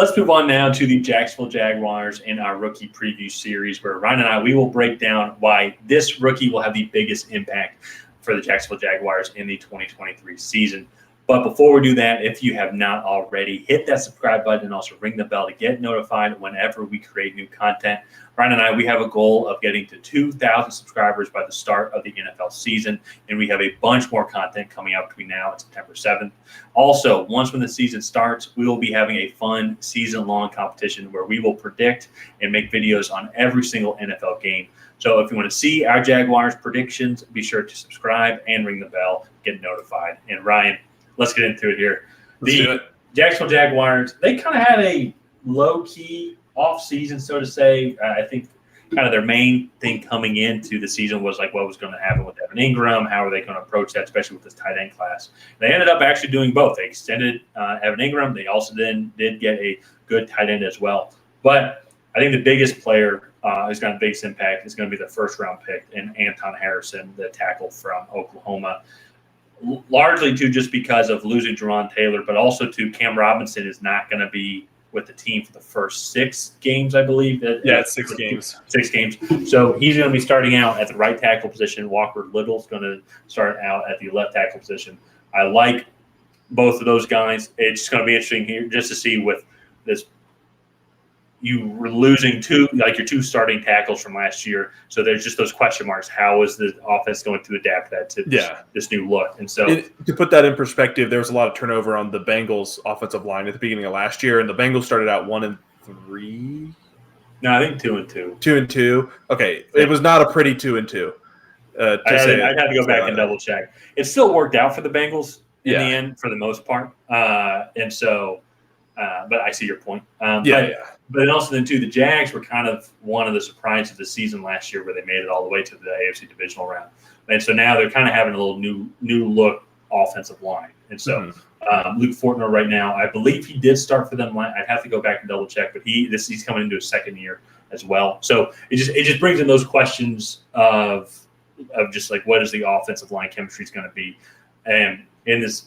let's move on now to the Jacksonville Jaguars in our rookie preview series, where Ryan and I, we will break down why this rookie will have the biggest impact for the Jacksonville Jaguars in the 2023 season. But before we do that, if you have not already, hit that subscribe button and also ring the bell to get notified whenever we create new content. Ryan and I, we have a goal of getting to 2,000 subscribers by the start of the NFL season, and we have a bunch more content coming out between now and September 7th. Also, once when the season starts, we will be having a fun season-long competition where we will predict and make videos on every single NFL game. So if you want to see our Jaguars predictions, be sure to subscribe and ring the bell, get notified. And Ryan, let's get into it here. The Jacksonville Jaguars, they kind of had a low-key off-season, so to say. I think kind of their main thing coming into the season was like what was going to happen with Evan Ingram, how are they going to approach that, especially with this tight end class. They ended up actually doing both. They extended Evan Ingram. They also then did get a good tight end as well. But I think the biggest player who's got the biggest impact is going to be the first-round pick in Anton Harrison, the tackle from Oklahoma. Largely to just because of losing Jaron Taylor, but also to Cam Robinson is not going to be with the team for the first 6 games, I believe. It's 6 games. 6 games. So he's going to be starting out at the right tackle position. Walker Little's going to start out at the left tackle position. I like both of those guys. It's going to be interesting here just to see with this. You were losing your 2 starting tackles from last year. So there's just those question marks. How is the offense going to adapt that to this new look? And so to put that in perspective, there was a lot of turnover on the Bengals offensive line at the beginning of last year. And the Bengals started out 1-3. No, I think 2-2. 2-2. Okay. Yeah. It was not a pretty 2-2. I'd have to go back and double check. It still worked out for the Bengals in the end for the most part. And so, but I see your point. But then also then, too, the Jags were kind of one of the surprises of the season last year where they made it all the way to the AFC divisional round. And so now they're kind of having a little new look offensive line. And so Luke Fortner right now, I believe he did start for them. I'd have to go back and double check, but he's coming into his second year as well. So it just brings in those questions of just like what is the offensive line chemistry is going to be. And in this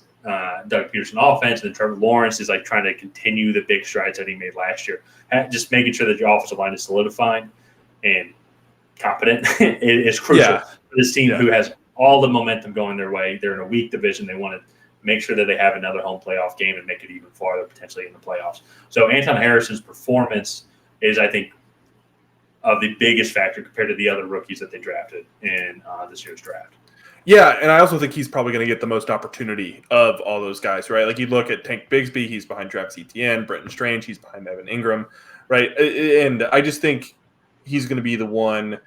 Doug Peterson offense, and then Trevor Lawrence is like trying to continue the big strides that he made last year. Just making sure that your offensive line is solidified and competent is crucial for this team who has all the momentum going their way. They're in a weak division. They want to make sure that they have another home playoff game and make it even farther potentially in the playoffs. So Anton Harrison's performance is, I think, of the biggest factor compared to the other rookies that they drafted in this year's draft. Yeah, and I also think he's probably going to get the most opportunity of all those guys, right? Like you look at Tank Bigsby, he's behind Travis Etienne, Brenton Strange, he's behind Evan Ingram, right? And I just think he's going to be the one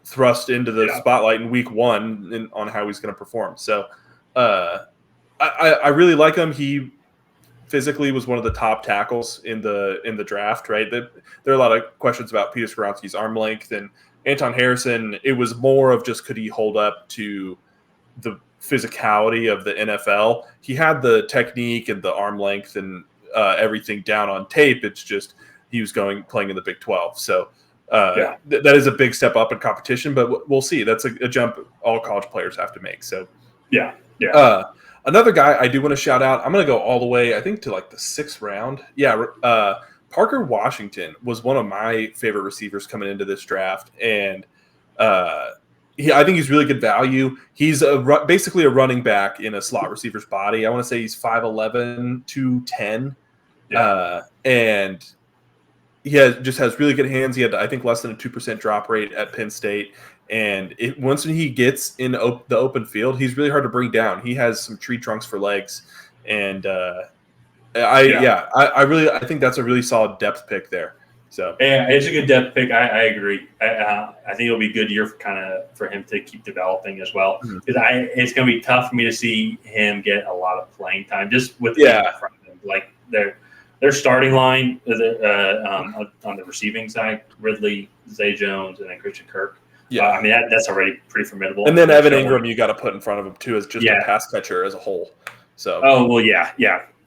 thrust into the spotlight in week 1 on how he's going to perform. So I really like him. He physically was one of the top tackles in the draft, right? There are a lot of questions about Peter Skoronski's arm length, and Anton Harrison, it was more of just could he hold up to the physicality of the NFL. He had the technique and the arm length and everything down on tape. It's just he was playing in the Big 12. So that is a big step up in competition, but we'll see. That's a jump all college players have to make. So another guy I do want to shout out, I'm going to go all the way, I think, to like the 6th round. Parker Washington was one of my favorite receivers coming into this draft, and I think he's really good value. He's basically a running back in a slot receiver's body. I want to say he's 5'11", 210, and he just has really good hands. He had, I think, less than a 2% drop rate at Penn State. And once he gets in the open field, he's really hard to bring down. He has some tree trunks for legs, and I think that's a really solid depth pick there. So it's a good depth pick. I agree. I think it'll be a good year for him to keep developing as well. Because it's going to be tough for me to see him get a lot of playing time just with like their starting line on the receiving side: Ridley, Zay Jones, and then Christian Kirk. I mean that's already pretty formidable. And then Evan Ingram, you got to put in front of him too as just a pass catcher as a whole. So I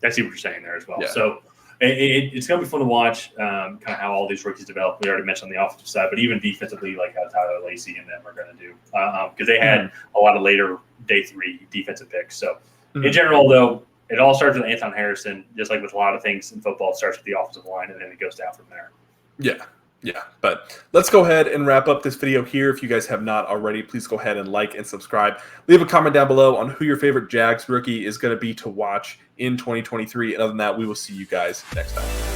see what you're saying there as well. Yeah. So. It's going to be fun to watch kind of how all these rookies develop. We already mentioned on the offensive side, but even defensively, like how Tyler Lacey and them are going to do. Because they had a lot of later day 3 defensive picks. So in general, though, it all starts with Anton Harrison, just like with a lot of things in football. It starts with the offensive line, and then it goes down from there. Yeah, but let's go ahead and wrap up this video here. If you guys have not already, please go ahead and like and subscribe. Leave a comment down below on who your favorite Jags rookie is going to be to watch in 2023. And other than that, we will see you guys next time.